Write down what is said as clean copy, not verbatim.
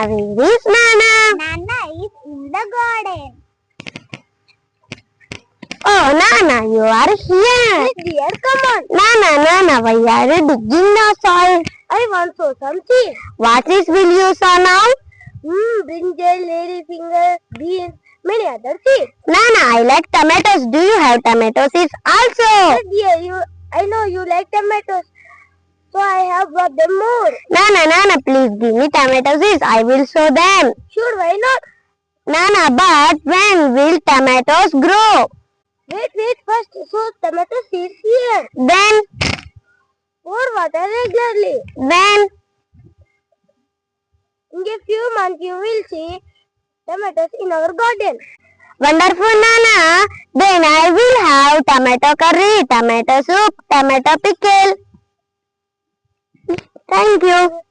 where is Nana? Nana is in the garden. Oh, Nana, you are here. Yes, dear, come on. Nana, why are you digging the soil? I want to sow some seeds. What is will you sow now? Brinjal, ladyfinger, beans, many other seeds. Nana, I like tomatoes. Do you have tomato seeds also? Yes, dear, I know you like tomatoes, so I have brought them more. Nana, please give me tomato seeds. I will sow them. Sure, why not? Nana, but when will tomatoes grow? Wait, first sow tomato seeds here. Then, Pour water regularly. then, In a few months, you will see tomatoes in our garden. wonderful Nana. Then I will have tomato curry, tomato soup, tomato pickle. Thank you.